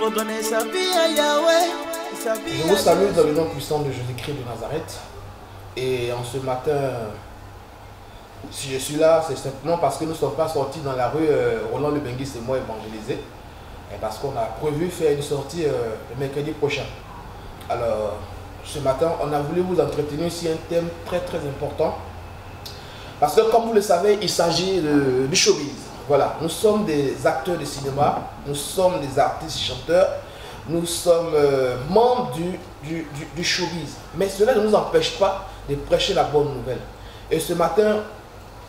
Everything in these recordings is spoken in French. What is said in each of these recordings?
faut donner sa vie à Yahweh. Je vous salue dans le nom puissant de Jésus-Christ de Nazareth. Et en ce matin, si je suis là, c'est simplement parce que nous ne sommes pas sortis dans la rue Roland Le Benguis et moi évangéliser. Et parce qu'on a prévu faire une sortie le mercredi prochain. Alors, ce matin, on a voulu vous entretenir sur un thème très important. Parce que comme vous le savez, il s'agit du showbiz. Voilà, nous sommes des acteurs de cinéma, nous sommes des artistes chanteurs, nous sommes membres du showbiz. Mais cela ne nous empêche pas de prêcher la bonne nouvelle. Et ce matin,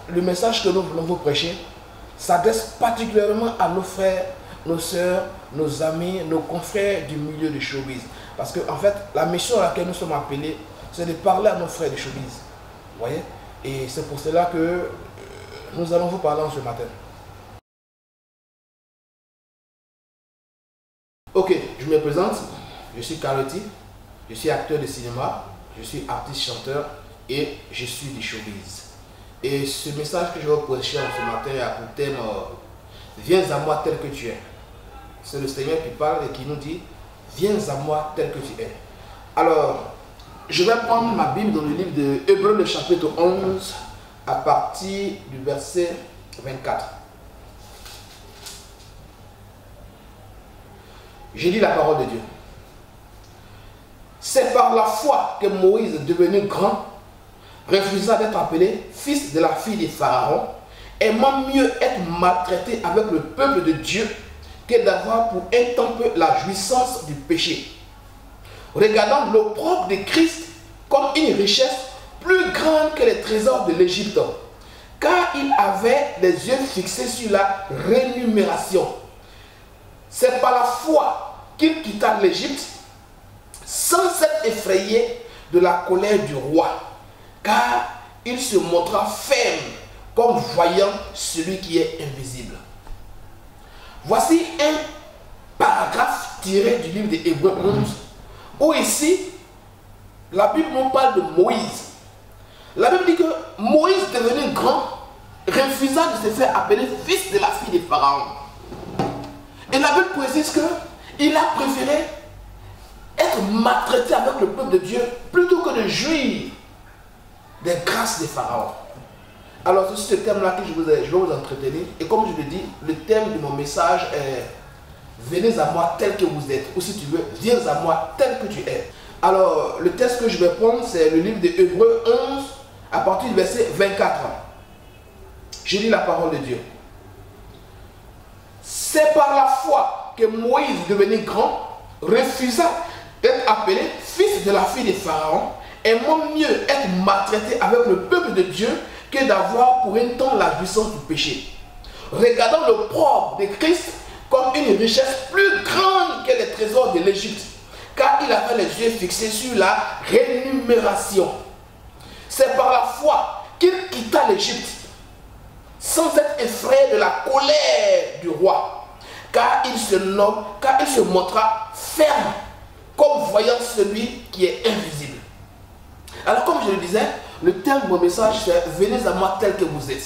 le message que nous voulons vous prêcher s'adresse particulièrement à nos frères, nos sœurs, nos amis, nos confrères du milieu du showbiz. Parce qu'en fait, la mission à laquelle nous sommes appelés, c'est de parler à nos frères du showbiz. Vous voyez? Et c'est pour cela que nous allons vous parler en ce matin. Ok, je me présente. Je suis Carlotti, je suis acteur de cinéma, je suis artiste chanteur et je suis du showbiz. Et ce message que je vais vous prêcher ce matin a pour thème viens à moi tel que tu es. C'est le Seigneur qui parle et qui nous dit viens à moi tel que tu es. Alors, je vais prendre ma Bible dans le livre de Hébreux, le chapitre 11, à partir du verset 24. J'ai dit la parole de Dieu. C'est par la foi que Moïse, devenu grand, refusa d'être appelé fils de la fille de Pharaon, aimant mieux être maltraité avec le peuple de Dieu que d'avoir pour un temps peu la jouissance du péché. Regardant l'opprobre de Christ comme une richesse plus grande que les trésors de l'Égypte, car il avait les yeux fixés sur la rémunération. C'est par la foi qu'il quitta l'Égypte sans s'être effrayé de la colère du roi, car il se montra ferme comme voyant celui qui est invisible. Voici un paragraphe tiré du livre des Hébreux 11, où ici, la Bible nous parle de Moïse. La Bible dit que Moïse, devenu grand, refusa de se faire appeler fils de la fille de Pharaon. Et la Bible précise qu'il a préféré être maltraité avec le peuple de Dieu plutôt que de jouir des grâces de Pharaon. Alors c'est ce thème-là que je vais vous entretenir. Et comme je le dis, le thème de mon message est venez à moi tel que vous êtes. Ou si tu veux, viens à moi tel que tu es. Alors le texte que je vais prendre, c'est le livre de Hébreux 11 à partir du verset 24. Je lis la parole de Dieu. C'est par la foi que Moïse, devenu grand, refusa d'être appelé fils de la fille de Pharaon, aimant mieux être maltraité avec le peuple de Dieu que d'avoir pour un temps la jouissance du péché. Regardant l'opprobre de Christ comme une richesse plus grande que les trésors de l'Égypte, car il avait les yeux fixés sur la rémunération. C'est par la foi qu'il quitta l'Égypte, sans être effrayé de la colère du roi, car il se montra ferme, comme voyant celui qui est invisible. Alors comme je le disais, le thème de mon message c'est « Venez à moi tel que vous êtes ».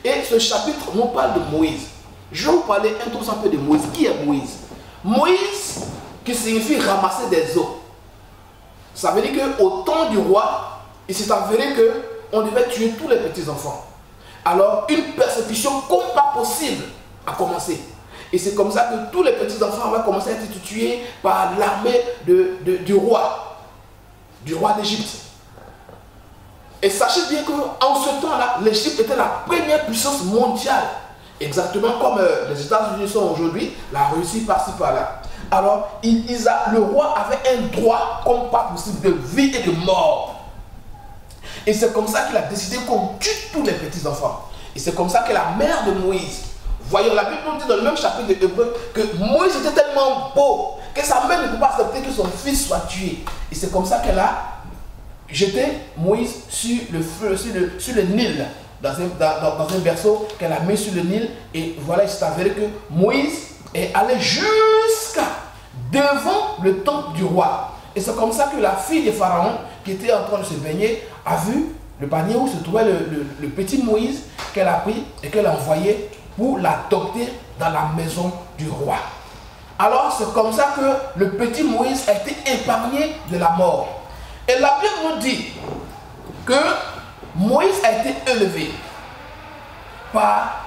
Et ce chapitre nous parle de Moïse. Je vais vous parler un tout peu de Moïse. Qui est Moïse? Moïse, qui signifie ramasser des eaux. Ça veut dire qu'au temps du roi, il s'est avéré qu'on devait tuer tous les petits-enfants. Alors, une persécution comme pas possible a commencé. Et c'est comme ça que tous les petits-enfants avaient commencé à être tués par l'armée du roi d'Égypte. Et sachez bien qu'en ce temps-là, l'Égypte était la première puissance mondiale. Exactement comme les États-Unis sont aujourd'hui, la Russie par-ci par-là. Alors, le roi avait un droit comme pas possible de vie et de mort. Et c'est comme ça qu'il a décidé qu'on tue tous les petits-enfants. Et c'est comme ça que la mère de Moïse, voyons, la Bible nous dit dans le même chapitre de Hébreux que Moïse était tellement beau que sa mère ne peut pas accepter que son fils soit tué. Et c'est comme ça qu'elle a jeté Moïse sur le feu, sur le Nil, dans un berceau qu'elle a mis sur le Nil. Et voilà, il s'est avéré que Moïse est allé jusqu'à devant le temple du roi. Et c'est comme ça que la fille de Pharaon, qui était en train de se baigner, a vu le panier où se trouvait le petit Moïse qu'elle a pris et qu'elle a envoyé pour l'adopter dans la maison du roi. Alors c'est comme ça que le petit Moïse a été épargné de la mort. Et la Bible nous dit que Moïse a été élevé par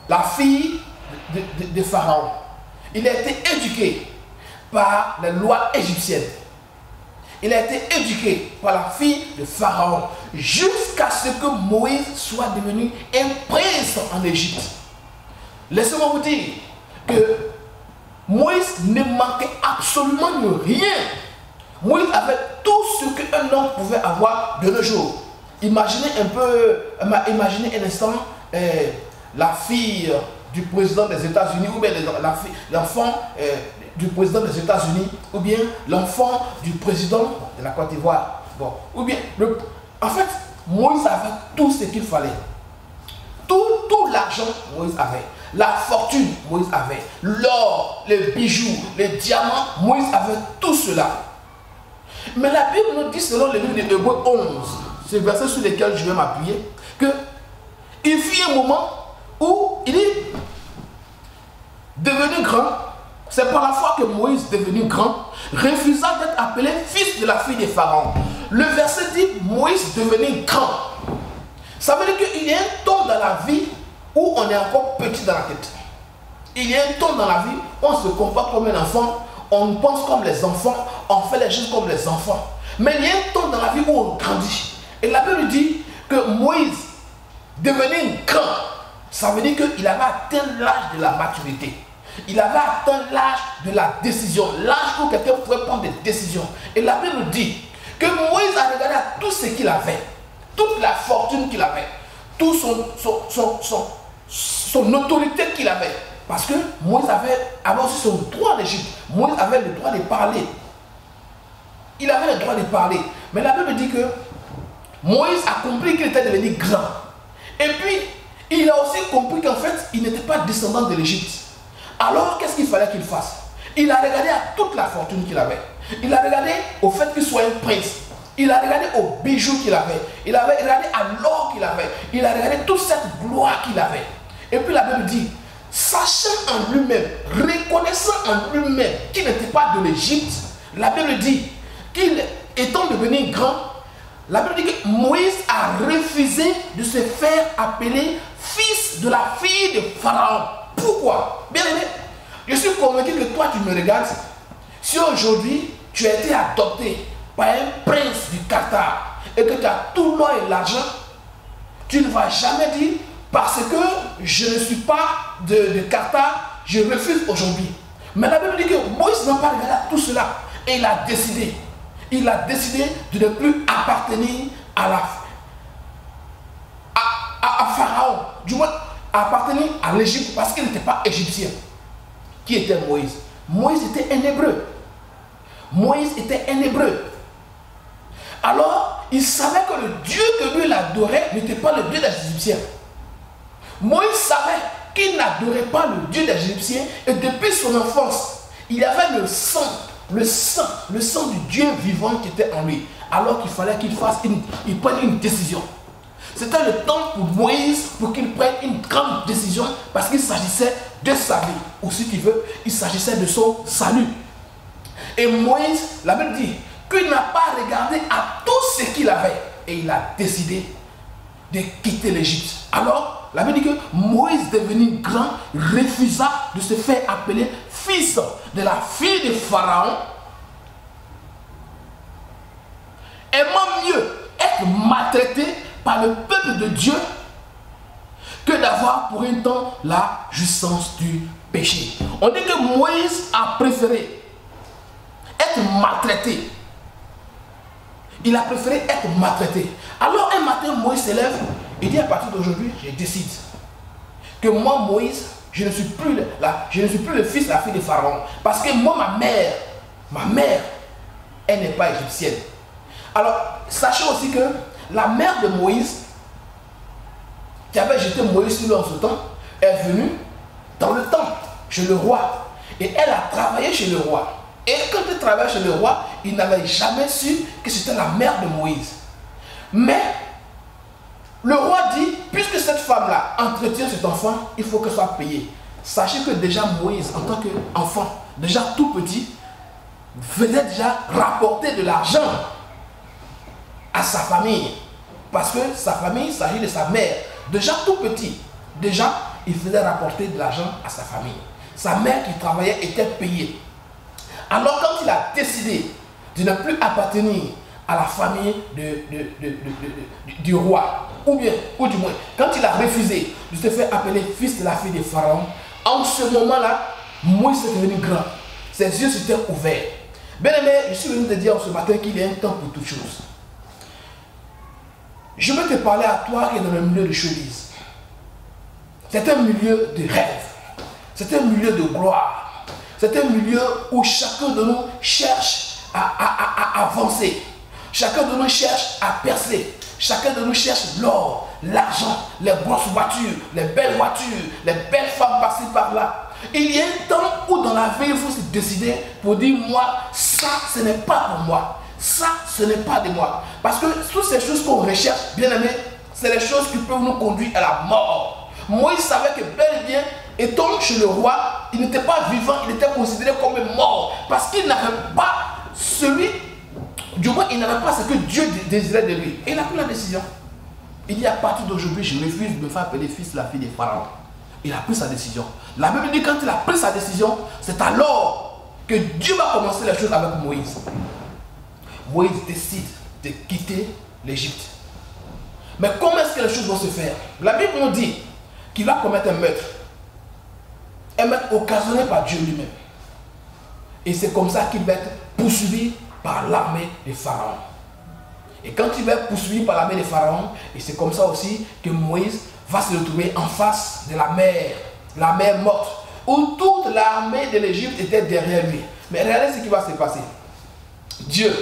la fille de Pharaon. Il a été éduqué par les lois égyptiennes. Il a été éduqué par la fille de Pharaon jusqu'à ce que Moïse soit devenu un prince en Égypte. Laissez-moi vous dire que Moïse ne manquait absolument de rien. Moïse avait tout ce qu'un homme pouvait avoir de nos jours. Imaginez un peu, imaginez un instant la fille du président des États-Unis ou bien l'enfant du président des États-Unis ou bien l'enfant du président de la Côte d'Ivoire. Bon, ou bien, en fait, Moïse avait tout ce qu'il fallait. Tout l'argent, Moïse avait. La fortune, Moïse avait. L'or, les bijoux, les diamants, Moïse avait tout cela. Mais la Bible nous dit, selon le livre de Hébreux 11, c'est le verset sur lequel je vais m'appuyer, qu'il fut un moment où il est devenu grand. C'est par la foi que Moïse, devenu grand, refusa d'être appelé fils de la fille de Pharaon. Le verset dit Moïse devenu grand. Ça veut dire qu'il y a un temps dans la vie où on est encore petit dans la tête. Il y a un temps dans la vie où on se comporte comme un enfant, on pense comme les enfants, on fait les choses comme les enfants. Mais il y a un temps dans la vie où on grandit. Et la Bible dit que Moïse, devenu grand, ça veut dire qu'il avait atteint l'âge de la maturité. Il avait atteint l'âge de la décision, l'âge où quelqu'un pouvait prendre des décisions. Et la Bible dit que Moïse a regardé à tout ce qu'il avait, toute la fortune qu'il avait, toute son autorité qu'il avait. Parce que Moïse avait aussi son droit en Égypte. Moïse avait le droit de parler. Il avait le droit de parler. Mais la Bible dit que Moïse a compris qu'il était devenu grand. Et puis, il a aussi compris qu'en fait, il n'était pas descendant de l'Égypte. Alors, qu'est-ce qu'il fallait qu'il fasse? Il a regardé à toute la fortune qu'il avait. Il a regardé au fait qu'il soit un prince. Il a regardé aux bijoux qu'il avait. Il a regardé à l'or qu'il avait. Il a regardé toute cette gloire qu'il avait. Et puis la Bible dit, sachant en lui-même, reconnaissant en lui-même qu'il n'était pas de l'Égypte, la Bible dit qu'il étant devenu grand, la Bible dit que Moïse a refusé de se faire appeler fils de la fille de Pharaon. Pourquoi? Bien aimé, je suis convaincu que toi tu me regardes. Si aujourd'hui tu as été adopté par un prince du Qatar et que tu as tout l'or et l'argent, tu ne vas jamais dire parce que je ne suis pas de Qatar, je refuse aujourd'hui. Mais la Bible dit que Moïse n'a pas regardé à tout cela et il a décidé. Il a décidé de ne plus appartenir à Pharaon, du moins appartenir à l'Égypte parce qu'il n'était pas égyptien. Qui était Moïse? Moïse était un hébreu. Moïse était un hébreu. Alors, il savait que le Dieu que lui adorait n'était pas le Dieu des Égyptiens. Moïse savait qu'il n'adorait pas le Dieu des Égyptiens et depuis son enfance, il avait le sang du Dieu vivant qui était en lui. Alors qu'il fallait qu'il prenne une décision. C'était le temps pour Moïse pour qu'il prenne une grande décision parce qu'il s'agissait de sa vie. Ou si tu veux, il s'agissait de son salut. Et Moïse, la Bible dit qu'il n'a pas regardé à tout ce qu'il avait. Et il a décidé de quitter l'Égypte. Alors, la Bible dit que Moïse, devenu grand, refusa de se faire appeler fils de la fille de Pharaon. Aimant mieux être maltraité par le peuple de Dieu que d'avoir pour un temps la jouissance du péché. On dit que Moïse a préféré être maltraité. Il a préféré être maltraité. Alors un matin, Moïse se lève et dit à partir d'aujourd'hui, je décide que moi, Moïse, je ne suis plus le fils de la fille de Pharaon. Parce que moi, ma mère, elle n'est pas égyptienne. Alors, sachez aussi que la mère de Moïse, qui avait jeté Moïse sur lui en ce temps, est venue dans le temple, chez le roi. Et elle a travaillé chez le roi. Et quand elle travaillait chez le roi, il n'avait jamais su que c'était la mère de Moïse. Mais le roi dit, puisque cette femme-là entretient cet enfant, il faut qu'elle soit payée. Sachez que déjà Moïse, en tant qu'enfant, déjà tout petit, faisait déjà rapporter de l'argent à sa famille. Parce que sa famille, il s'agit de sa mère. Déjà tout petit, déjà, il faisait rapporter de l'argent à sa famille. Sa mère qui travaillait était payée. Alors quand il a décidé de ne plus appartenir à la famille du roi, ou du moins, quand il a refusé de se faire appeler fils de la fille de Pharaon, en ce moment-là, Moïse est devenu grand. Ses yeux s'étaient ouverts. Bien aimé, je suis venu te dire ce matin qu'il y a un temps pour toutes choses. Je veux te parler à toi qui es dans le milieu de showbiz. C'est un milieu de rêve. C'est un milieu de gloire. C'est un milieu où chacun de nous cherche à avancer. Chacun de nous cherche à percer. Chacun de nous cherche l'or, l'argent, les grosses voitures, les belles femmes passées par là. Il y a un temps où dans la vie, il faut se décider pour dire, moi, ça, ce n'est pas pour moi. Ça, ce n'est pas de moi. Parce que toutes ces choses qu'on recherche, bien aimé, c'est les choses qui peuvent nous conduire à la mort. Moïse savait que bel et bien, étant chez le roi, il n'était pas vivant, il était considéré comme mort. Parce qu'il n'avait pas du moins, il n'avait pas ce que Dieu désirait de lui. Et il a pris la décision. Il dit, à partir d'aujourd'hui, je refuse de me faire appeler fils de la fille de Pharaon. Il a pris sa décision. La Bible dit, quand il a pris sa décision, c'est alors que Dieu va commencer les choses avec Moïse. Moïse décide de quitter l'Égypte. Mais comment est-ce que les choses vont se faire? La Bible nous dit qu'il va commettre un meurtre. Un meurtre occasionné par Dieu lui-même. Et c'est comme ça qu'il va être poursuivi par l'armée de Pharaon. Et quand il va être poursuivi par l'armée de Pharaon, et c'est comme ça aussi que Moïse va se retrouver en face de la mer morte, où toute l'armée de l'Égypte était derrière lui. Mais regardez ce qui va se passer. Dieu,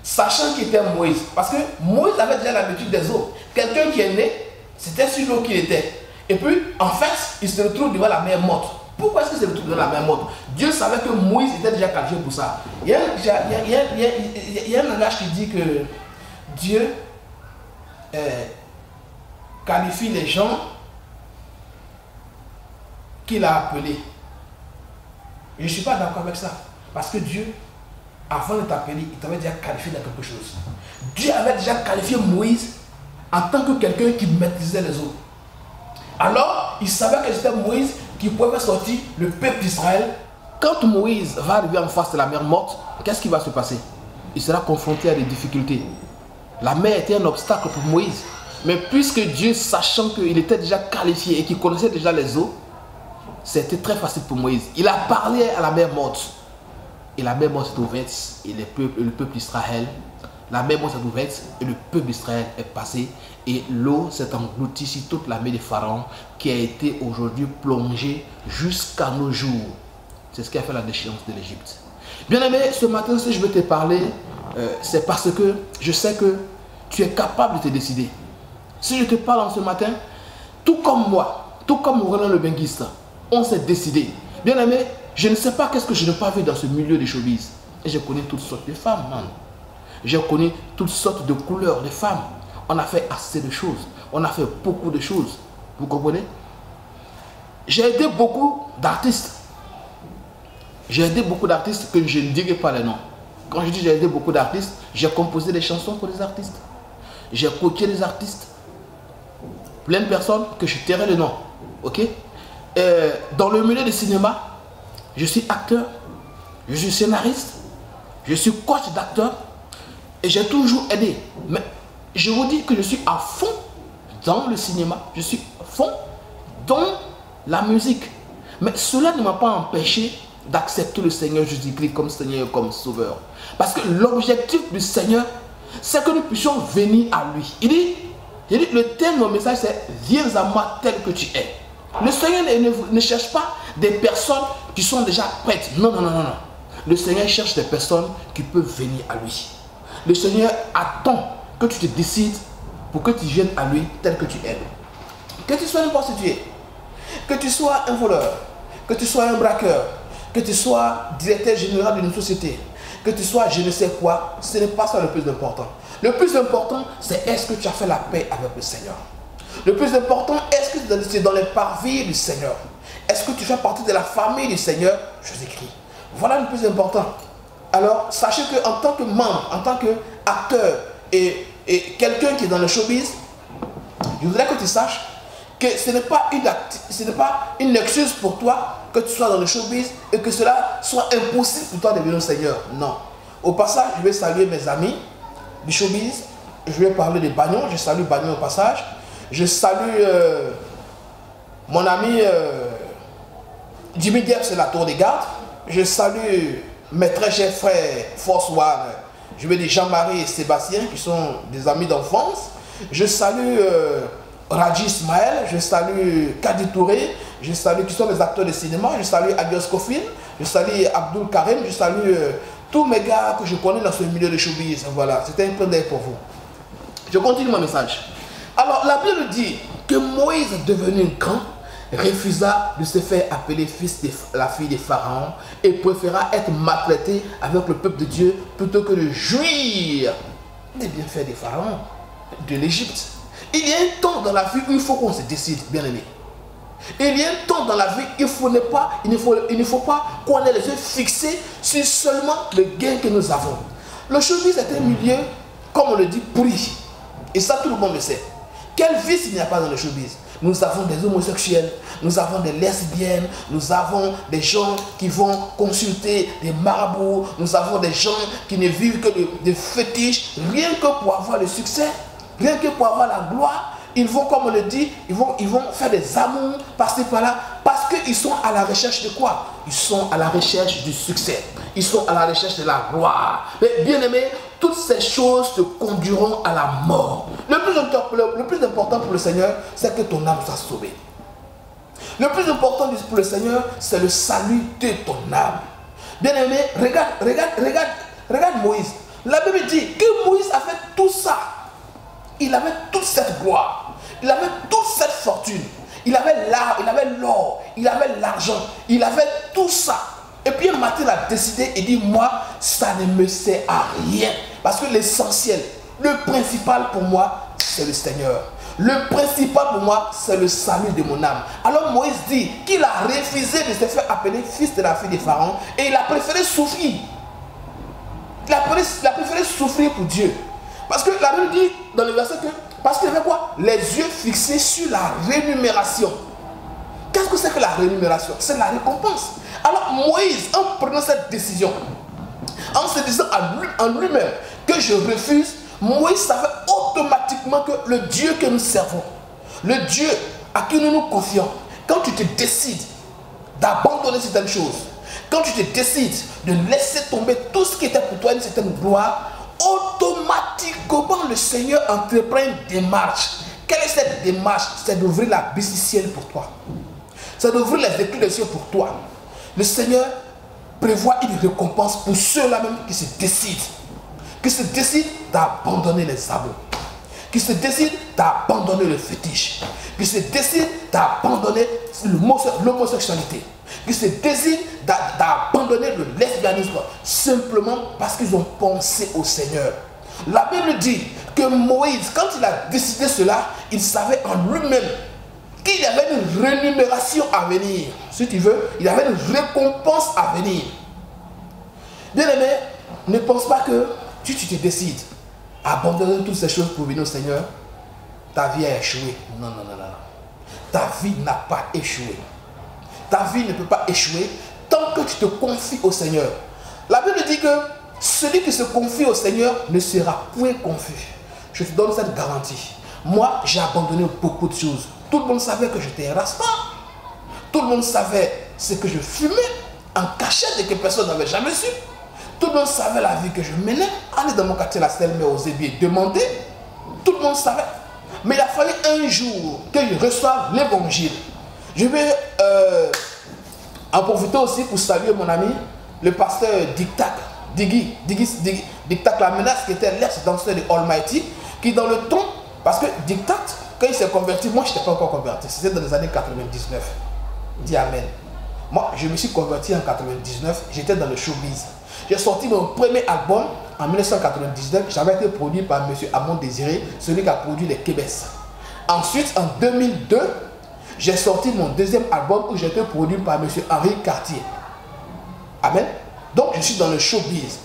sachant qu'il était Moïse, parce que Moïse avait déjà l'habitude des eaux. Quelqu'un qui est né, c'était sur l'eau qu'il était. Et puis, en fait, il se retrouve devant la mer morte. Pourquoi est-ce qu'il se retrouve devant la mer morte? Dieu savait que Moïse était déjà qualifié pour ça. Il y a un langage qui dit que Dieu qualifie les gens qu'il a appelés. Je ne suis pas d'accord avec ça. Parce que Dieu, avant de t'appeler, il t'avait déjà qualifié dans quelque chose. Dieu avait déjà qualifié Moïse en tant que quelqu'un qui maîtrisait les eaux. Alors, il savait que c'était Moïse qui pouvait sortir le peuple d'Israël. Quand Moïse va arriver en face de la mer morte, qu'est-ce qui va se passer? Il sera confronté à des difficultés. La mer était un obstacle pour Moïse. Mais puisque Dieu, sachant qu'il était déjà qualifié et qu'il connaissait déjà les eaux, c'était très facile pour Moïse. Il a parlé à la mer morte. Et la mer morte s'est ouverte. Et le peuple d'Israël, la mer morte s'est ouverte et le peuple d'Israël est passé. Et l'eau s'est engloutie sur toute l'armée de Pharaon qui a été aujourd'hui plongée jusqu'à nos jours. C'est ce qui a fait la déchéance de l'Égypte. Bien aimé, ce matin, si je veux te parler, c'est parce que je sais que tu es capable de te décider. Si je te parle en ce matin, tout comme moi, tout comme Roland le Benguiste, on s'est décidé. Bien aimé, je ne sais pas qu'est-ce que je n'ai pas vu dans ce milieu de showbiz. Et je connais toutes sortes de femmes, man. Je connais toutes sortes de couleurs de femmes. On a fait assez de choses. On a fait beaucoup de choses. Vous comprenez? J'ai aidé beaucoup d'artistes. J'ai aidé beaucoup d'artistes que je ne dirai pas les noms. Quand je dis j'ai aidé beaucoup d'artistes, j'ai composé des chansons pour des artistes. J'ai coaché des artistes. Plein de personnes que je tairai le nom. Ok? Dans le milieu du cinéma, je suis acteur, je suis scénariste, je suis coach d'acteur et j'ai toujours aidé. Mais je vous dis que je suis à fond dans le cinéma, je suis à fond dans la musique. Mais cela ne m'a pas empêché d'accepter le Seigneur Jésus-Christ comme Seigneur et comme Sauveur. Parce que l'objectif du Seigneur, c'est que nous puissions venir à lui. Il dit le thème de mon message, c'est « Viens à moi tel que tu es ». Le Seigneur ne cherche pas des personnes qui sont déjà prêtes. Non, non, non, non. Le Seigneur cherche des personnes qui peuvent venir à lui. Le Seigneur attend que tu te décides pour que tu viennes à lui tel que tu es. Que tu sois une prostituée, que tu sois un voleur, que tu sois un braqueur, que tu sois directeur général d'une société, que tu sois je ne sais quoi, ce n'est pas ça le plus important. Le plus important, c'est est-ce que tu as fait la paix avec le Seigneur. Le plus important, est-ce que tu es dans les parvis du Seigneur. Est-ce que tu fais partie de la famille du Seigneur? Jésus-Christ. Voilà le plus important. Alors, sachez qu'en tant que membre, en tant qu'acteur et quelqu'un qui est dans le showbiz, je voudrais que tu saches que ce n'est pas une excuse pour toi que tu sois dans le showbiz et que cela soit impossible pour toi de venir au Seigneur. Non. Au passage, je vais saluer mes amis du showbiz. Je vais parler de Bagnon. Je salue Bagnon au passage. Je salue mon ami Jimmy Diep, c'est la tour des gardes. Je salue mes très chers frères Force One. Je vais dire Jean-Marie et Sébastien qui sont des amis d'enfance. Je salue Raji Ismaël. Je salue Kadi Touré. Je salue qui sont des acteurs de cinéma. Je salue Adios Kofil. Je salue Abdul Karim. Je salue tous mes gars que je connais dans ce milieu de showbiz. Voilà, c'était un peu d'aide pour vous. Je continue mon message. Alors, la Bible dit que Moïse, devenu grand, refusa de se faire appeler fils de la fille de Pharaon et préféra être maltraité avec le peuple de Dieu plutôt que de jouir des bienfaits des pharaons de l'Égypte. Il y a un temps dans la vie où il faut qu'on se décide, bien aimé. Il y a un temps dans la vie où il ne faut pas qu'on ait les yeux fixés sur seulement le gain que nous avons. Le showbiz est un milieu, comme on le dit, pourri. Et ça, tout le monde le sait. Quel vice il n'y a pas dans le showbiz? Nous avons des homosexuels, nous avons des lesbiennes, nous avons des gens qui vont consulter des marabouts, nous avons des gens qui ne vivent que de fétiches, rien que pour avoir le succès, rien que pour avoir la gloire. Ils vont, comme on le dit, ils vont faire des amours par-ci par-là, parce qu'ils sont à la recherche de quoi? Ils sont à la recherche du succès. Ils sont à la recherche de la gloire. Mais bien aimé, toutes ces choses te conduiront à la mort. Le plus important pour le Seigneur, c'est que ton âme soit sauvée. Le plus important pour le Seigneur, c'est le salut de ton âme. Bien aimé, regarde Moïse. La Bible dit que Moïse a fait tout ça. Il avait toute cette gloire. Il avait toute cette fortune. Il avait l'or, il avait l'argent, il avait tout ça. Et puis un matin, il a décidé et dit, moi, ça ne me sert à rien. Parce que l'essentiel, le principal pour moi, c'est le Seigneur. Le principal pour moi, c'est le salut de mon âme. Alors Moïse dit qu'il a refusé de se faire appeler fils de la fille de Pharaon et il a préféré souffrir. Il a préféré souffrir pour Dieu. Parce que la Bible dit dans le verset que, parce qu'il avait quoi? Les yeux fixés sur la rémunération. Qu'est-ce que c'est que la rémunération? C'est la récompense. Alors Moïse, en prenant cette décision, en se disant en lui-même que je refuse, Moïse savait automatiquement que le Dieu que nous servons, le Dieu à qui nous nous confions, quand tu te décides d'abandonner certaines choses, quand tu te décides de laisser tomber tout ce qui était pour toi une certaine gloire, automatiquement le Seigneur entreprend une démarche. Quelle est cette démarche? C'est d'ouvrir la ciel pour toi. C'est d'ouvrir les écluses des cieux pour toi. Le Seigneur prévoit une récompense pour ceux-là même qui se décident d'abandonner les amours, qui se décident d'abandonner le fétiche, qui se décident d'abandonner l'homosexualité, qui se décident d'abandonner le lesbianisme, simplement parce qu'ils ont pensé au Seigneur. La Bible dit que Moïse, quand il a décidé cela, il savait en lui-même qu'il y avait une rémunération à venir. Si tu veux, il y avait une récompense à venir. Bien aimé, ne pense pas que si tu te décides à abandonner toutes ces choses pour venir au Seigneur, ta vie a échoué. Non, non, non, non. Ta vie n'a pas échoué. Ta vie ne peut pas échouer tant que tu te confies au Seigneur. La Bible dit que celui qui se confie au Seigneur ne sera point confus. Je te donne cette garantie. Moi, j'ai abandonné beaucoup de choses. Tout le monde savait que j'étais un rasta. Tout le monde savait ce que je fumais en cachette et que personne n'avait jamais su. Tout le monde savait la vie que je menais. Aller dans mon quartier, la Selme, aux Ébiers, demander. Tout le monde savait. Mais il a fallu un jour que je reçoive l'évangile. Je vais en profiter aussi pour saluer mon ami, le pasteur Dictac, Dictac la menace, qui était l'ex-danseur de Almighty, qui dans le temps, parce que Dictac, quand il s'est converti, moi je n'étais pas encore converti, c'était dans les années 99. Dis Amen. Moi je me suis converti en 99, j'étais dans le showbiz. J'ai sorti mon premier album en 1999, j'avais été produit par M. Amon Désiré, celui qui a produit les Québés. Ensuite, en 2002, j'ai sorti mon deuxième album où j'ai été produit par M. Henri Cartier. Amen. Donc je suis dans le showbiz.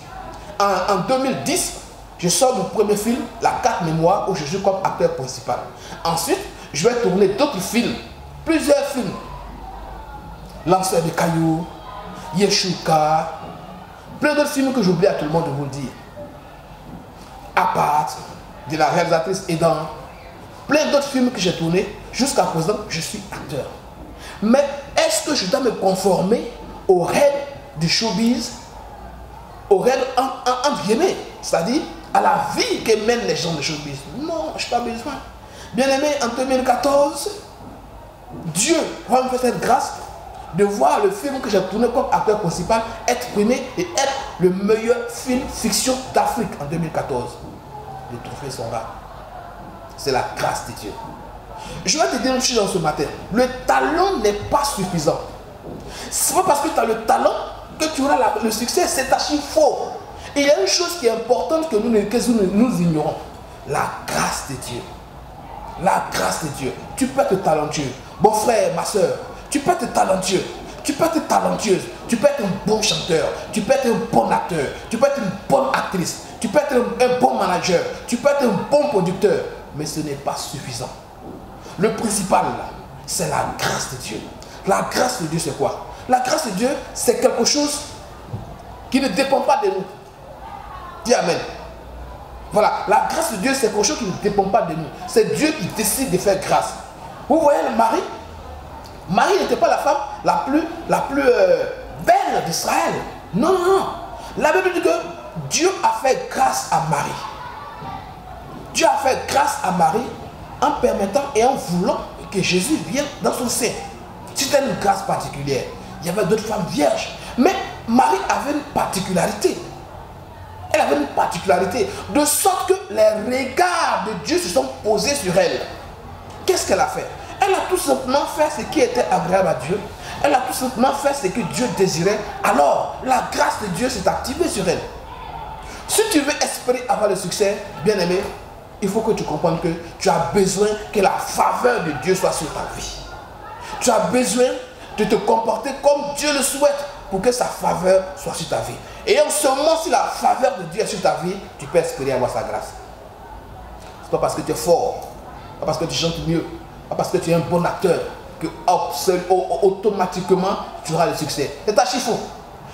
En 2010, je sors mon premier film, La Carte Mémoire, où je joue comme acteur principal. Ensuite, je vais tourner d'autres films, plusieurs films. Lanceur de cailloux, Yeshuka, plein d'autres films que j'oublie à tout le monde de vous le dire. Apart, de la réalisatrice Edan, plein d'autres films que j'ai tournés. Jusqu'à présent, je suis acteur. Mais est-ce que je dois me conformer aux règles du showbiz, aux règles entre guillemets, c'est-à-dire à la vie que mènent les gens de showbiz? Non, je n'ai pas besoin. Bien aimé, en 2014, Dieu va me faire cette grâce de voir le film que j'ai tourné comme acteur principal être primé et être le meilleur film fiction d'Afrique en 2014. Les trophées sont là. C'est la grâce de Dieu. Je vais te dire une chose dans ce matin. Le talent n'est pas suffisant. Ce n'est pas parce que tu as le talent que tu auras le succès. C'est archi faux. Et il y a une chose qui est importante que nous ignorons. La grâce de Dieu. La grâce de Dieu. Tu peux être talentueux. Bon frère, ma soeur, tu peux être talentueux. Tu peux être talentueuse. Tu peux être un bon chanteur. Tu peux être un bon acteur. Tu peux être une bonne actrice. Tu peux être un bon manager. Tu peux être un bon producteur. Mais ce n'est pas suffisant. Le principal, c'est la grâce de Dieu. La grâce de Dieu, c'est quoi? La grâce de Dieu, c'est quelque chose qui ne dépend pas de nous. Dis Amen. Voilà, la grâce de Dieu, c'est quelque chose qui ne dépend pas de nous. C'est Dieu qui décide de faire grâce. Vous voyez Marie? Marie n'était pas la femme la plus belle d'Israël. Non, non, non. La Bible dit que Dieu a fait grâce à Marie. Dieu a fait grâce à Marie en permettant et en voulant que Jésus vienne dans son sein. C'était une grâce particulière. Il y avait d'autres femmes vierges. Mais Marie avait une particularité. Elle avait une particularité. De sorte que les regards de Dieu se sont posés sur elle. Qu'est-ce qu'elle a fait? Elle a tout simplement fait ce qui était agréable à Dieu. Elle a tout simplement fait ce que Dieu désirait. Alors, la grâce de Dieu s'est activée sur elle. Si tu veux espérer avoir le succès, bien aimé, il faut que tu comprennes que tu as besoin que la faveur de Dieu soit sur ta vie. Tu as besoin de te comporter comme Dieu le souhaite pour que sa faveur soit sur ta vie. Et en ce moment, si la faveur de Dieu est sur ta vie, tu peux espérer avoir sa grâce. Ce n'est pas parce que tu es fort, pas parce que tu chantes mieux, pas parce que tu es un bon acteur que automatiquement tu auras le succès. C'est archi faux.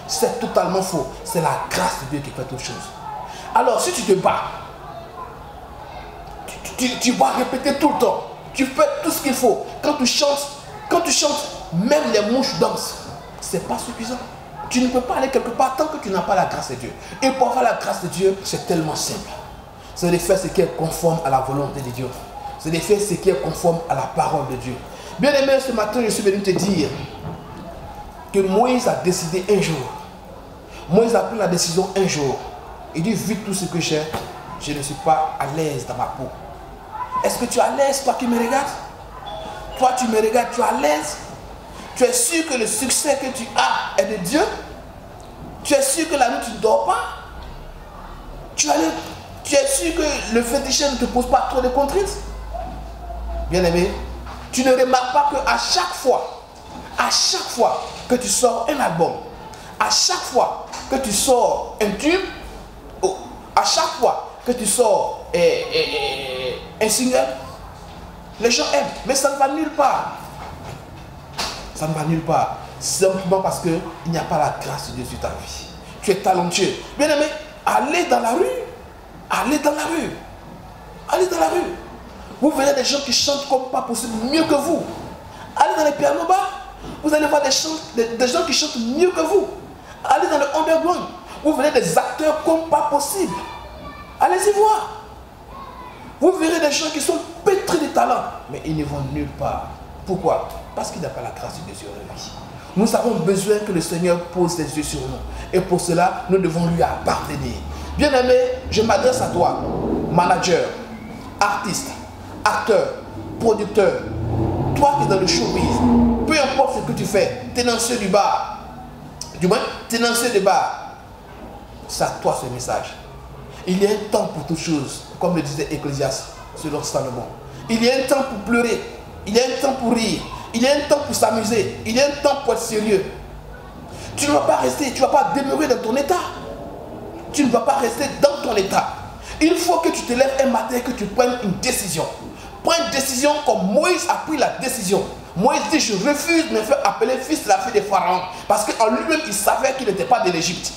C'est totalement faux. C'est la grâce de Dieu qui fait toutes choses. Alors si tu te bats, tu vas répéter tout le temps. Tu fais tout ce qu'il faut. Quand tu chantes, même les mouches dansent. Ce n'est pas suffisant. Tu ne peux pas aller quelque part tant que tu n'as pas la grâce de Dieu. Et pour avoir la grâce de Dieu, c'est tellement simple. C'est de faire ce qui est conforme à la volonté de Dieu. C'est de faire ce qui est conforme à la parole de Dieu. Bien aimé, ce matin, je suis venu te dire que Moïse a décidé un jour. Moïse a pris la décision un jour. Il dit, vu tout ce que j'ai, je ne suis pas à l'aise dans ma peau. Est-ce que tu es à l'aise, toi qui me regardes? Toi, tu me regardes, tu es à l'aise? Tu es sûr que le succès que tu as est de Dieu? Tu es sûr que la nuit, tu ne dors pas? Tu es sûr que le fétichisme ne te pose pas trop de contraintes? Bien aimé, tu ne remarques pas qu'à chaque fois que tu sors un album, à chaque fois que tu sors un tube, à chaque fois que tu sors un single, les gens aiment, mais ça ne va nulle part. Ça ne va nulle part. Simplement parce qu'il n'y a pas la grâce de Dieu sur ta vie. Tu es talentueux. Bien aimé, allez dans la rue. Allez dans la rue. Allez dans la rue. Vous verrez des gens qui chantent comme pas possible, mieux que vous. Allez dans les pianos-bars. Vous allez voir des gens qui chantent mieux que vous. Allez dans le underground. Vous verrez des acteurs comme pas possible. Allez-y voir. Vous verrez des gens qui sont pétris de talent, mais ils ne vont nulle part. Pourquoi? Parce qu'il n'y a pas la grâce de Dieu sur leur vie. Nous avons besoin que le Seigneur pose les yeux sur nous. Et pour cela, nous devons lui appartenir. Bien aimé, je m'adresse à toi, manager, artiste, acteur, producteur, toi qui es dans le showbiz, peu importe ce que tu fais, tenancier du bar, du moins, tenancier du bar, c'est à toi ce message. Il y a un temps pour toutes choses, comme le disait Ecclésiaste, selon Salomon. Il y a un temps pour pleurer, il y a un temps pour rire, Il y a un temps pour s'amuser. Il y a un temps pour être sérieux. Tu ne vas pas rester, tu ne vas pas demeurer dans ton état. Tu ne vas pas rester dans ton état. Il faut que tu te lèves un matin et que tu prennes une décision. Prends une décision comme Moïse a pris la décision. Moïse dit, je refuse de me faire appeler fils de la fille de Pharaon. Parce qu'en lui-même, il savait qu'il n'était pas de l'Égypte.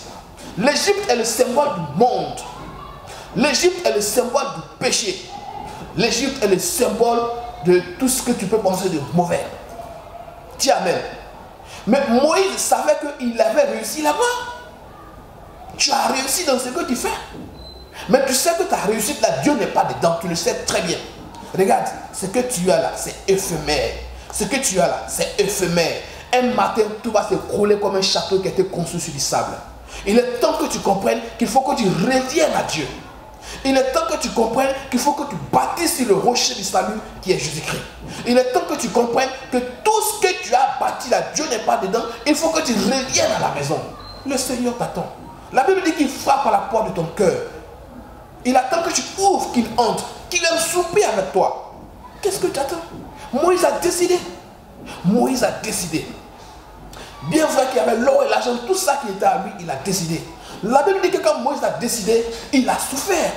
L'Égypte est le symbole du monde. L'Égypte est le symbole du péché. L'Égypte est le symbole de tout ce que tu peux penser de mauvais. Dis amen. Mais Moïse savait qu'il avait réussi là-bas. Tu as réussi dans ce que tu fais. Mais tu sais que ta réussite là, Dieu n'est pas dedans. Tu le sais très bien. Regarde, ce que tu as là, c'est éphémère. Ce que tu as là, c'est éphémère. Un matin, tout va s'écrouler comme un château qui a été construit sur du sable. Il est temps que tu comprennes qu'il faut que tu reviennes à Dieu. Il est temps que tu comprennes qu'il faut que tu bâtisses sur le rocher du salut qui est Jésus-Christ. Il est temps que tu comprennes que tout ce que tu as bâti là, Dieu n'est pas dedans. Il faut que tu reviennes à la maison. Le Seigneur t'attend. La Bible dit qu'il frappe à la porte de ton cœur. Il attend que tu ouvres, qu'il entre, qu'il ait un soupir avec toi. Qu'est-ce que tu attends? Moïse a décidé. Moïse a décidé. Bien vrai qu'il y avait l'or et l'argent, tout ça qui était à lui, il a décidé. La Bible dit que quand Moïse a décidé, il a souffert.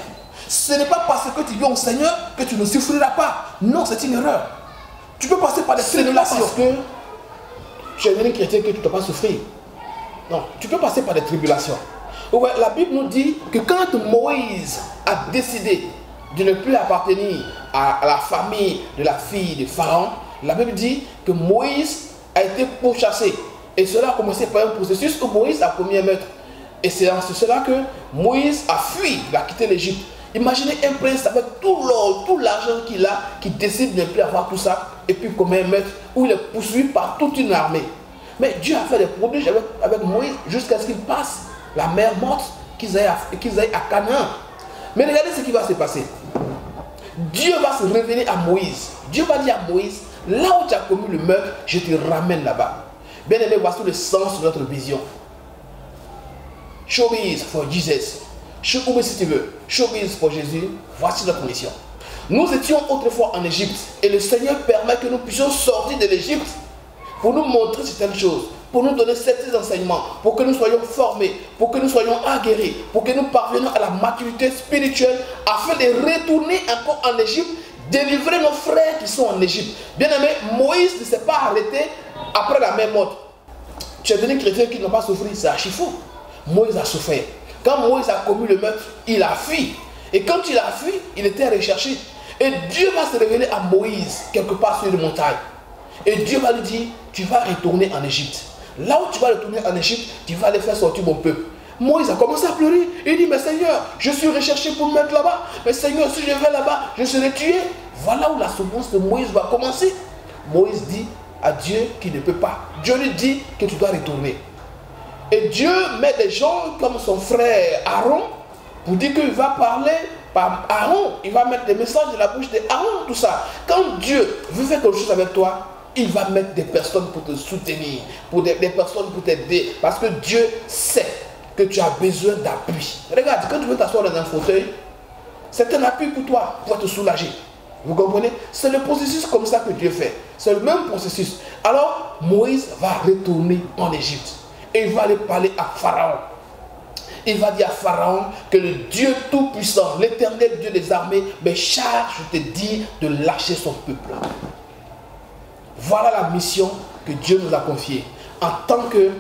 Ce n'est pas parce que tu viens au Seigneur que tu ne souffriras pas. Non, c'est une erreur. Tu peux passer par des tribulations. Parce que tu es devenu chrétien que tu ne dois pas souffrir. Non, tu peux passer par des tribulations. Ouais, la Bible nous dit que quand Moïse a décidé de ne plus appartenir à la famille de la fille de Pharaon, la Bible dit que Moïse a été pourchassé. Et cela a commencé par un processus où Moïse a commis un meurtre. Et c'est en cela que Moïse a fui, il a quitté l'Égypte. Imaginez un prince avec tout l'or, tout l'argent qu'il a, qui décide de ne plus avoir tout ça, et puis commet un meurtre où il est poursuivi par toute une armée. Mais Dieu a fait des prodiges avec Moïse jusqu'à ce qu'il passe la mer morte, qu'ils aillent à Canaan. Mais regardez ce qui va se passer. Dieu va se révéler à Moïse. Dieu va dire à Moïse, là où tu as commis le meurtre, je te ramène là-bas. Bien aimé, voici le sens de notre vision. Showbiz for Jesus. Showbiz si tu veux. Showbiz pour Jésus. Voici notre mission. Nous étions autrefois en Égypte et le Seigneur permet que nous puissions sortir de l'Égypte pour nous montrer certaines choses, pour nous donner certains enseignements, pour que nous soyons formés, pour que nous soyons aguerris, pour que nous parvenions à la maturité spirituelle afin de retourner encore en Égypte, délivrer nos frères qui sont en Égypte. Bien aimé, Moïse ne s'est pas arrêté après la mer morte. Tu es devenu chrétien qui n'a pas souffert, c'est archi faux. Moïse a souffert. Quand Moïse a commis le meurtre, il a fui. Et quand il a fui, il était recherché. Et Dieu va se révéler à Moïse quelque part sur une montagne. Et Dieu va lui dire, tu vas retourner en Égypte. Là où tu vas retourner en Égypte, tu vas aller faire sortir mon peuple. Moïse a commencé à pleurer. Il dit, mais Seigneur, je suis recherché pour me mettre là-bas. Mais Seigneur, si je vais là-bas, je serai tué. Voilà où la souffrance de Moïse va commencer. Moïse dit à Dieu qu'il ne peut pas. Dieu lui dit que tu dois retourner. Et Dieu met des gens comme son frère Aaron pour dire qu'il va parler par Aaron. Il va mettre des messages de la bouche d'Aaron, tout ça. Quand Dieu veut faire quelque chose avec toi, il va mettre des personnes pour te soutenir, des personnes pour t'aider. Parce que Dieu sait que tu as besoin d'appui. Regarde, quand tu veux t'asseoir dans un fauteuil, c'est un appui pour toi, pour te soulager. Vous comprenez? C'est le processus comme ça que Dieu fait. C'est le même processus. Alors, Moïse va retourner en Égypte. Et il va aller parler à Pharaon. Il va dire à Pharaon que le Dieu Tout-Puissant, l'Éternel Dieu des armées, me charge de te dire de lâcher son peuple. Voilà la mission que Dieu nous a confiée en tant que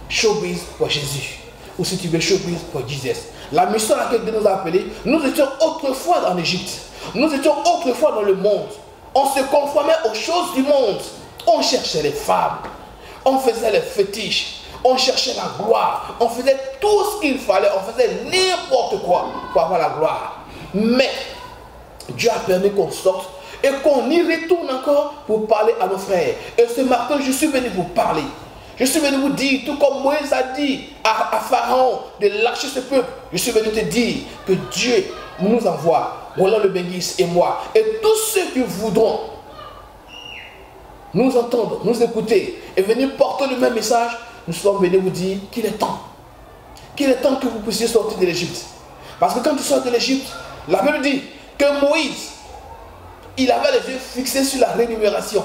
showbiz pour Jésus. Ou si tu veux, showbiz pour Jesus. La mission à laquelle Dieu nous a appelés, nous étions autrefois en Égypte. Nous étions autrefois dans le monde. On se conformait aux choses du monde. On cherchait les femmes. On faisait les fétiches. On cherchait la gloire. On faisait tout ce qu'il fallait. On faisait n'importe quoi pour avoir la gloire. Mais Dieu a permis qu'on sorte et qu'on y retourne encore pour parler à nos frères. Et ce matin, je suis venu vous parler. Je suis venu vous dire, tout comme Moïse a dit à Pharaon de lâcher ce peuple, je suis venu te dire que Dieu nous envoie, Roland Le Benguis et moi, et tous ceux qui voudront nous entendre, nous écouter et venir porter le même message, nous sommes venus vous dire qu'il est temps. Qu'il est temps que vous puissiez sortir de l'Égypte. Parce que quand tu sors de l'Égypte, la Bible dit que Moïse, il avait les yeux fixés sur la rémunération.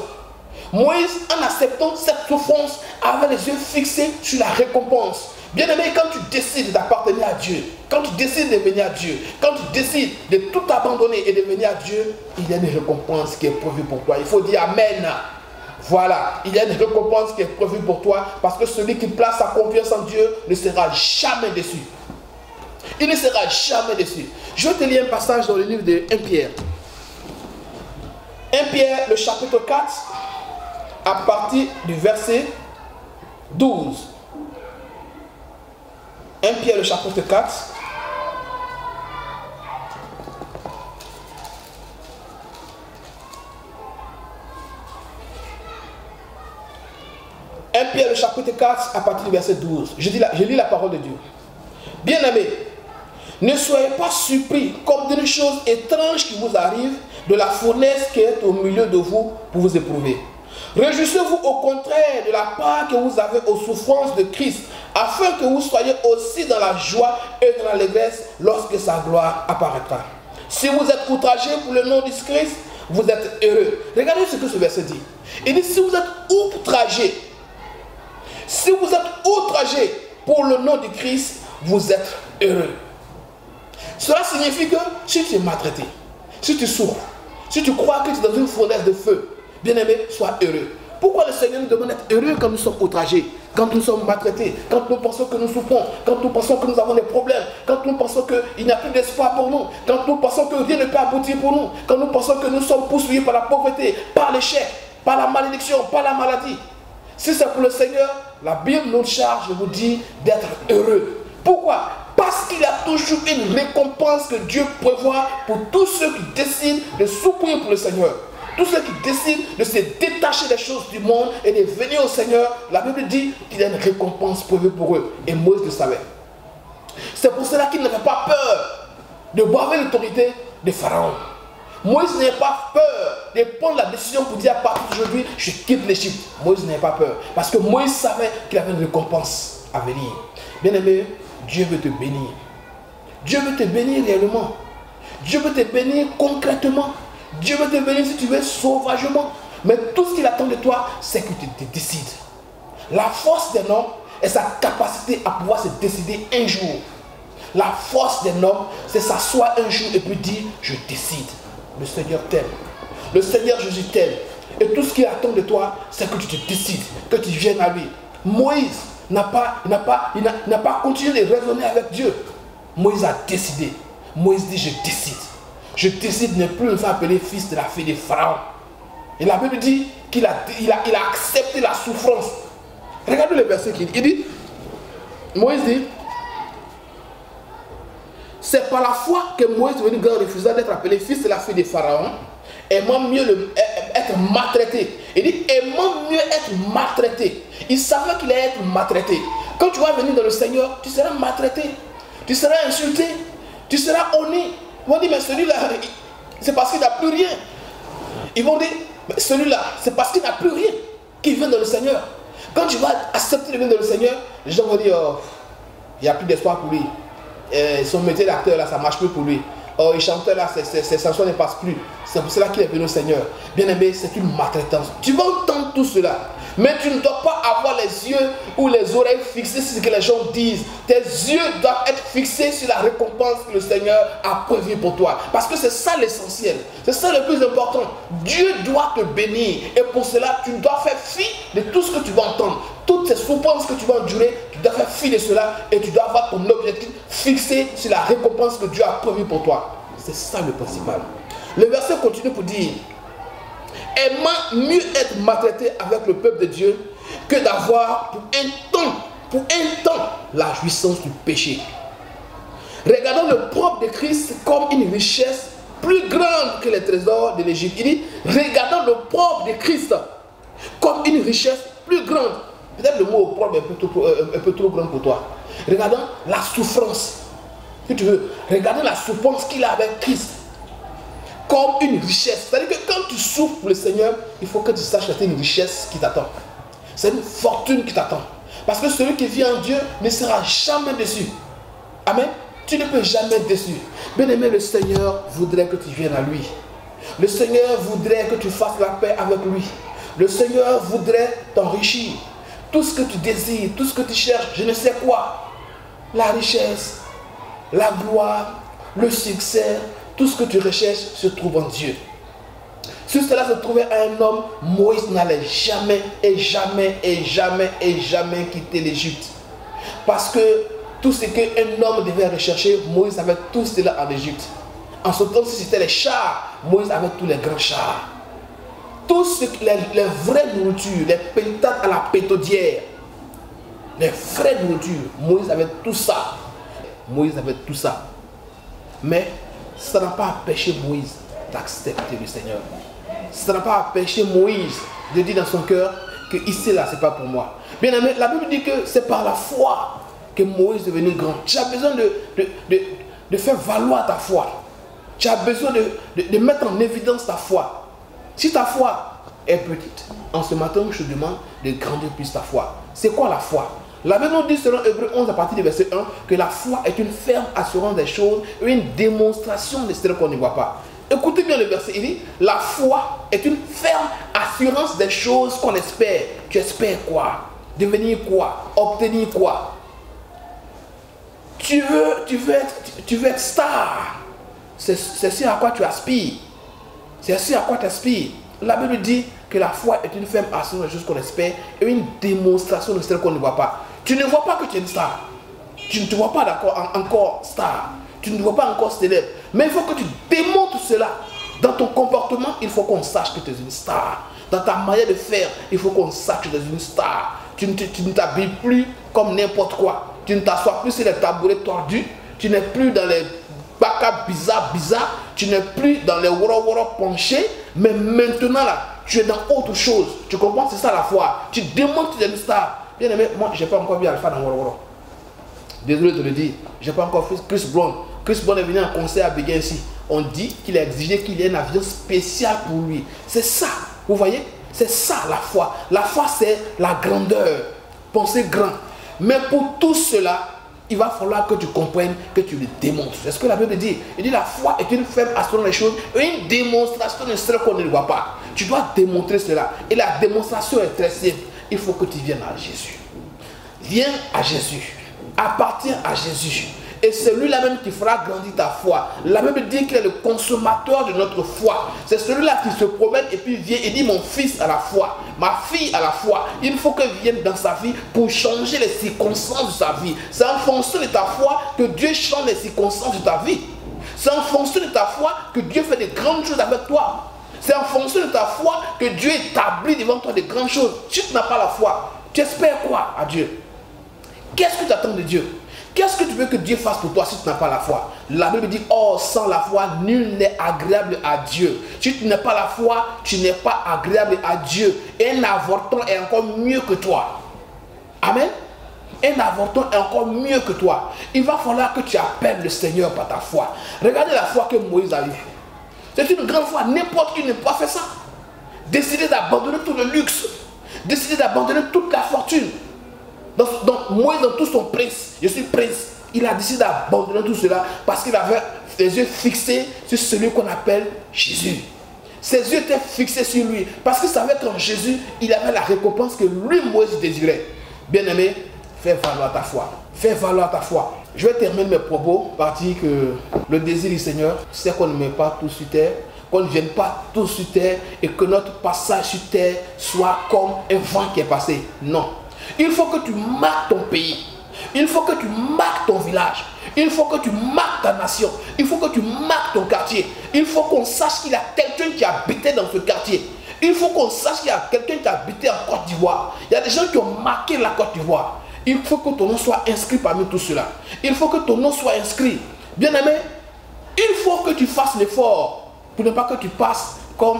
Moïse, en acceptant cette souffrance, avait les yeux fixés sur la récompense. Bien-aimé, quand tu décides d'appartenir à Dieu, quand tu décides de venir à Dieu, quand tu décides de tout abandonner et de venir à Dieu, il y a une récompense qui est prévue pour toi. Il faut dire Amen. Voilà, il y a une récompense qui est prévue pour toi parce que celui qui place sa confiance en Dieu ne sera jamais déçu. Il ne sera jamais déçu. Je vais te lire un passage dans le livre de 1 Pierre. 1 Pierre, le chapitre 4, à partir du verset 12. 1 Pierre, le chapitre 4. Pierre, le chapitre 4, à partir du verset 12. Je lis la parole de Dieu. Bien-aimés, ne soyez pas surpris comme d'une chose étrange qui vous arrive de la fournaise qui est au milieu de vous pour vous éprouver. Réjouissez-vous au contraire de la part que vous avez aux souffrances de Christ, afin que vous soyez aussi dans la joie et dans l'allégresse lorsque sa gloire apparaîtra. Si vous êtes outragés pour le nom de Christ, vous êtes heureux. Regardez ce que ce verset dit. Il dit, si vous êtes outragés, si vous êtes outragés pour le nom de Christ, vous êtes heureux. Cela signifie que si tu es maltraité, si tu souffres, si tu crois que tu es dans une fournaise de feu, bien-aimé, sois heureux. Pourquoi le Seigneur nous demande d'être heureux quand nous sommes outragés, quand nous sommes maltraités, quand nous pensons que nous souffrons, quand nous pensons que nous avons des problèmes, quand nous pensons qu'il n'y a plus d'espoir pour nous, quand nous pensons que rien ne peut aboutir pour nous, quand nous pensons que nous sommes poursuivis par la pauvreté, par l'échec, par la malédiction, par la maladie. Si c'est pour le Seigneur, la Bible nous charge, je vous dis, d'être heureux. Pourquoi? Parce qu'il y a toujours une récompense que Dieu prévoit pour tous ceux qui décident de souffrir pour le Seigneur. Tous ceux qui décident de se détacher des choses du monde et de venir au Seigneur, la Bible dit qu'il y a une récompense prévue pour eux. Et Moïse le savait. C'est pour cela qu'il n'avait pas peur de braver l'autorité de Pharaon. Moïse n'avait pas peur de prendre la décision pour dire à partir d'aujourd'hui, je quitte l'Égypte. Moïse n'avait pas peur. Parce que Moïse savait qu'il avait une récompense à venir. Bien-aimé, Dieu veut te bénir. Dieu veut te bénir réellement. Dieu veut te bénir concrètement. Dieu veut te bénir si tu veux sauvagement. Mais tout ce qu'il attend de toi, c'est que tu te décides. La force d'un homme est sa capacité à pouvoir se décider un jour. La force d'un homme, c'est s'asseoir un jour et puis dire, je décide. Le Seigneur t'aime. Le Seigneur Jésus t'aime. Et tout ce qu'il attend de toi, c'est que tu te décides, que tu viennes à lui. Moïse n'a pas continué de raisonner avec Dieu. Moïse a décidé. Moïse dit, je décide. Je décide de ne plus me faire appeler fils de la fille de Pharaon. Et la Bible dit qu'il a accepté la souffrance. Regardez le verset qu'il dit. Il dit, Moïse dit, c'est par la foi que Moïse est devenu grand, refusant d'être appelé fils de la fille de Pharaon, aimant mieux être maltraité. Il dit, aimant mieux être maltraité. Il savait qu'il allait être maltraité. Quand tu vas venir dans le Seigneur, tu seras maltraité. Tu seras insulté. Tu seras honni. Ils vont dire, mais celui-là, c'est parce qu'il n'a plus rien. Ils vont dire, mais celui-là, c'est parce qu'il n'a plus rien qu'il vient dans le Seigneur. Quand tu vas accepter de venir dans le Seigneur, les gens vont dire, oh, il n'y a plus d'espoir pour lui. Son métier d'acteur là, ça ne marche plus pour lui. Oh, il chanteur là, ses chansons ne passent plus. C'est pour cela qu'il est venu au Seigneur. Bien aimé, c'est une maltraitance. Tu vas entendre tout cela. Mais tu ne dois pas avoir les yeux ou les oreilles fixées sur ce que les gens disent. Tes yeux doivent être fixés sur la récompense que le Seigneur a prévue pour toi. Parce que c'est ça l'essentiel. C'est ça le plus important. Dieu doit te bénir. Et pour cela, tu dois faire fi de tout ce que tu vas entendre. Toutes ces souffrances que tu vas endurer, tu dois faire fi de cela. Et tu dois avoir ton objectif fixé sur la récompense que Dieu a prévue pour toi. C'est ça le principal. Le verset continue pour dire, aimant mieux être maltraité avec le peuple de Dieu que d'avoir pour un temps la jouissance du péché. Regardons le propre de Christ comme une richesse plus grande que les trésors de l'Égypte. Il dit, regardons le propre de Christ comme une richesse plus grande. Peut-être le mot propre est un peu trop grand pour toi. Regardons la souffrance. Si tu veux, regardez la souffrance qu'il a avec Christ comme une richesse. C'est-à-dire que quand tu souffres pour le Seigneur, il faut que tu saches que c'est une richesse qui t'attend. C'est une fortune qui t'attend. Parce que celui qui vit en Dieu ne sera jamais déçu. Amen. Tu ne peux jamais être déçu. Bien aimé, le Seigneur voudrait que tu viennes à lui. Le Seigneur voudrait que tu fasses la paix avec lui. Le Seigneur voudrait t'enrichir. Tout ce que tu désires, tout ce que tu cherches, je ne sais quoi. La richesse, la gloire, le succès, tout ce que tu recherches se trouve en Dieu. Si cela se trouvait à un homme, Moïse n'allait jamais et jamais et jamais et jamais quitter l'Égypte. Parce que tout ce qu'un homme devait rechercher, Moïse avait tout cela en Égypte. En ce temps, si c'était les chars, Moïse avait tous les grands chars. Tout ce que les vraies nourritures, les pétates à la pétaudière, les vraies nourritures, Moïse avait tout ça. Moïse avait tout ça. Mais ça n'a pas empêché Moïse d'accepter le Seigneur. Ça n'a pas empêché Moïse de dire dans son cœur que ici là, c'est pas pour moi. Bien aimé, la Bible dit que c'est par la foi que Moïse est devenu grand. Tu as besoin de faire valoir ta foi. Tu as besoin de mettre en évidence ta foi. Si ta foi est petite, en ce matin, je te demande de grandir plus ta foi. C'est quoi la foi? La Bible nous dit selon Hébreux 11 à partir du verset 1 que la foi est une ferme assurance des choses et une démonstration de ce qu'on ne voit pas. Écoutez bien le verset, il dit la foi est une ferme assurance des choses qu'on espère. Tu espères quoi? Devenir quoi? Obtenir quoi? Tu veux être star. C'est ce à quoi tu aspires. C'est ce à quoi tu aspires. La Bible dit que la foi est une ferme assurance des choses qu'on espère et une démonstration de ce qu'on ne voit pas. Tu ne vois pas que tu es une star. Tu ne te vois pas encore star. Tu ne te vois pas encore célèbre. Mais il faut que tu démontres cela. Dans ton comportement, il faut qu'on sache que tu es une star. Dans ta manière de faire, il faut qu'on sache que tu es une star. Tu ne t'habilles plus comme n'importe quoi. Tu ne t'assois plus sur les tabourets tordus. Tu n'es plus dans les bacas bizarres. Tu n'es plus dans les woro penchés. Mais maintenant là, tu es dans autre chose. Tu comprends? C'est ça la foi. Tu démontres que tu es une star. Bien aimé, moi, je n'ai pas encore vu Alpha dans woro. Désolé de te le dire. Je n'ai pas encore vu Chris Brown. Chris Brown est venu en concert à Béguin ici. On dit qu'il a exigé qu'il y ait un avion spécial pour lui. C'est ça. Vous voyez? C'est ça la foi. La foi, c'est la grandeur. Penser grand. Mais pour tout cela, il va falloir que tu comprennes, que tu le démontres. C'est ce que la Bible dit. Il dit la foi est une ferme assurance des choses et une démonstration de ce qu'on ne voit pas. Tu dois démontrer cela. Et la démonstration est très simple. Il faut que tu viennes à Jésus. Viens à Jésus. Appartiens à Jésus. Et c'est lui-là même qui fera grandir ta foi. La Bible dit qu'il est le consommateur de notre foi. C'est celui-là qui se promène et puis vient et dit mon fils à la foi, ma fille à la foi. Il faut qu'elle vienne dans sa vie pour changer les circonstances de sa vie. C'est en fonction de ta foi que Dieu change les circonstances de ta vie. C'est en fonction de ta foi que Dieu fait de grandes choses avec toi. C'est en fonction de ta foi que Dieu établit devant toi de grandes choses. Si tu n'as pas la foi, tu espères quoi à Dieu? Qu'est-ce que tu attends de Dieu? Qu'est-ce que tu veux que Dieu fasse pour toi si tu n'as pas la foi? La Bible dit, oh, sans la foi, nul n'est agréable à Dieu. Si tu n'as pas la foi, tu n'es pas agréable à Dieu. Un avorton est encore mieux que toi. Amen. Un avorton est encore mieux que toi. Il va falloir que tu appelles le Seigneur par ta foi. Regardez la foi que Moïse a eue. C'est une grande foi. N'importe qui ne peut pas faire ça. Décider d'abandonner tout le luxe. Décider d'abandonner toute la fortune. Donc Moïse, dans tout son prince, je suis prince, il a décidé d'abandonner tout cela parce qu'il avait les yeux fixés sur celui qu'on appelle Jésus. Ses yeux étaient fixés sur lui parce qu'il savait qu'en Jésus, il avait la récompense que lui, Moïse, désirait. Bien aimé, fais valoir ta foi. Fais valoir ta foi. Je vais terminer mes propos par dire que le désir du Seigneur, c'est qu'on ne met pas tout sur terre, qu'on ne vienne pas tout sur terre et que notre passage sur terre soit comme un vent qui est passé. Non. Il faut que tu marques ton pays. Il faut que tu marques ton village. Il faut que tu marques ta nation. Il faut que tu marques ton quartier. Il faut qu'on sache qu'il y a quelqu'un qui habitait dans ce quartier. Il faut qu'on sache qu'il y a quelqu'un qui habitait en Côte d'Ivoire. Il y a des gens qui ont marqué la Côte d'Ivoire. Il faut que ton nom soit inscrit parmi tout cela. Il faut que ton nom soit inscrit. Bien aimé, il faut que tu fasses l'effort pour ne pas que tu passes comme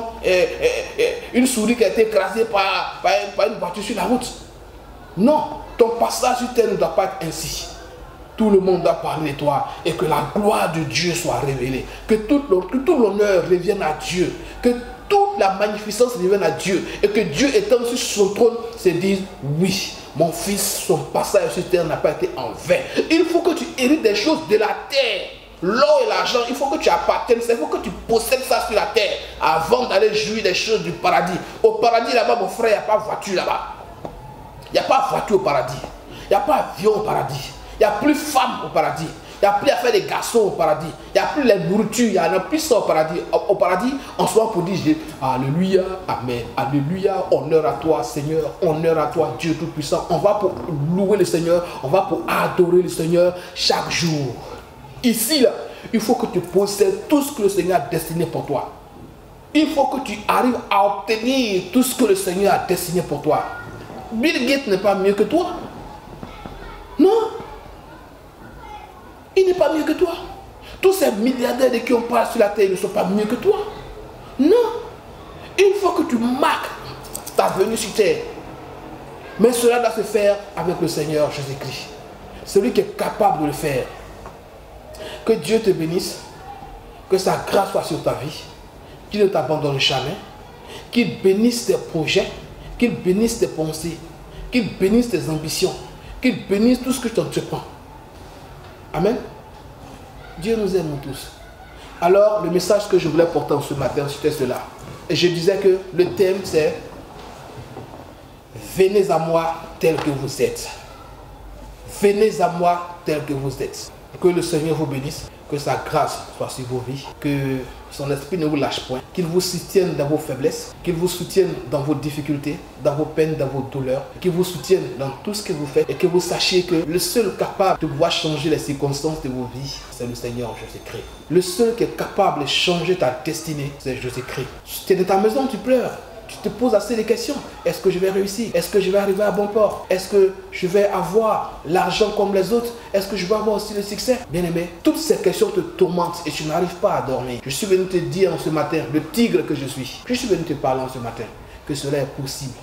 une souris qui a été écrasée par une voiture sur la route. Non, ton passage sur terre ne doit pas être ainsi. Tout le monde doit parler de toi et que la gloire de Dieu soit révélée. Que tout l'honneur revienne à Dieu. Que toute la magnificence revienne à Dieu. Et que Dieu étant sur son trône se dise, oui, mon fils, son passage sur terre n'a pas été en vain. Il faut que tu hérites des choses de la terre. L'or et l'argent, il faut que tu appartiennes, il faut que tu possèdes ça sur la terre. avant d'aller jouir des choses du paradis. Au paradis là-bas, mon frère, il n'y a pas de voiture là-bas. Il n'y a pas de voiture au paradis. Il n'y a pas d'avion au paradis. Il n'y a plus de femmes au paradis. Il n'y a plus à faire des garçons au paradis. Il n'y a plus les nourritures. Il n'y a plus ça au paradis. Au paradis, on se voit pour dire Alléluia, Amen. Alléluia, honneur à toi, Seigneur. Honneur à toi, Dieu Tout-Puissant. On va pour louer le Seigneur. On va pour adorer le Seigneur chaque jour. Ici, là, il faut que tu possèdes tout ce que le Seigneur a destiné pour toi. Il faut que tu arrives à obtenir tout ce que le Seigneur a destiné pour toi. Bill Gates n'est pas mieux que toi. Non. Il n'est pas mieux que toi. Tous ces milliardaires de qui on parle sur la terre ne sont pas mieux que toi. Non. Il faut que tu marques ta venue sur terre. Mais cela doit se faire avec le Seigneur Jésus-Christ. Celui qui est capable de le faire. Que Dieu te bénisse. Que sa grâce soit sur ta vie. Qu'il ne t'abandonne jamais. Qu'il bénisse tes projets. Qu'il bénisse tes pensées. Qu'il bénisse tes ambitions. Qu'il bénisse tout ce que tu entreprends. Amen. Dieu nous aime tous. Alors, le message que je voulais porter ce matin, c'était cela. Et je disais que le thème, c'est « Venez à moi tel que vous êtes. Venez à moi tel que vous êtes. » Que le Seigneur vous bénisse. Que sa grâce soit sur vos vies. Que son esprit ne vous lâche point. Qu'il vous soutienne dans vos faiblesses. Qu'il vous soutienne dans vos difficultés, dans vos peines, dans vos douleurs. Qu'il vous soutienne dans tout ce que vous faites. Et que vous sachiez que le seul capable de pouvoir changer les circonstances de vos vies, c'est le Seigneur Jésus-Christ. Le seul qui est capable de changer ta destinée, c'est Jésus-Christ. Tu es dans ta maison, tu pleures. Tu te poses assez de questions. Est-ce que je vais réussir? Est-ce que je vais arriver à bon port? Est-ce que je vais avoir l'argent comme les autres? Est-ce que je vais avoir aussi le succès? Bien-aimé, toutes ces questions te tourmentent et tu n'arrives pas à dormir. Je suis venu te dire en ce matin, le tigre que je suis, je suis venu te parler en ce matin, que cela est possible.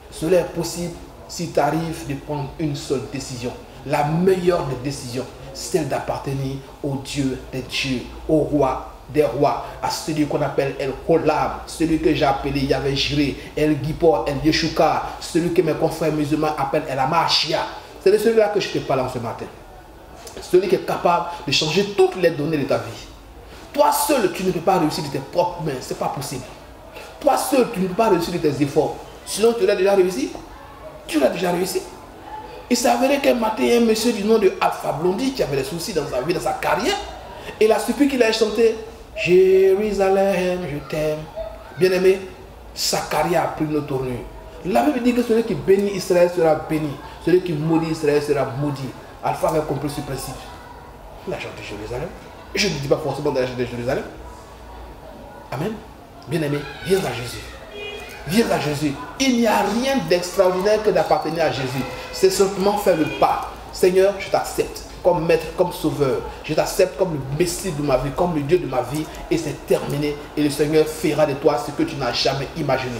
Cela est possible si tu arrives de prendre une seule décision. La meilleure des décisions, celle d'appartenir au Dieu des dieux, au roi des rois, à celui qu'on appelle El Kolam, celui que j'ai appelé Yahvé Jireh, El Gibor, El Yeshuka, celui que mes confrères musulmans appellent El Amashia. C'est de celui-là que je te parle en ce matin. Celui qui est capable de changer toutes les données de ta vie. Toi seul, tu ne peux pas réussir de tes propres mains, ce n'est pas possible. Toi seul, tu ne peux pas réussir de tes efforts. Sinon, tu l'as déjà réussi. Tu l'as déjà réussi. Il s'est avéré qu'un matin, il y a un monsieur du nom de Alpha Blondy qui avait des soucis dans sa vie, dans sa carrière. Et il a suffi qu'il ait chanté Jérusalem, je t'aime. Bien-aimé, sa carrière a pris une autre tournure. La Bible dit que celui qui bénit Israël sera béni. Celui qui maudit Israël sera maudit. Alpha avait compris ce principe. La gente de Jérusalem. Je ne dis pas forcément de la gente de Jérusalem. Amen. Bien-aimé, viens à Jésus. Viens à Jésus. Il n'y a rien d'extraordinaire que d'appartenir à Jésus. C'est simplement faire le pas. Seigneur, je t'accepte comme maître, comme sauveur. Je t'accepte comme le Messie de ma vie, comme le Dieu de ma vie. Et c'est terminé. Et le Seigneur fera de toi ce que tu n'as jamais imaginé.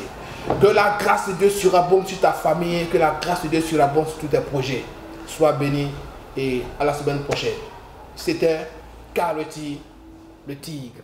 Que la grâce de Dieu surabonde sur ta famille. Que la grâce de Dieu surabonde sur tous tes projets. Sois béni et à la semaine prochaine. C'était Karl le tigre.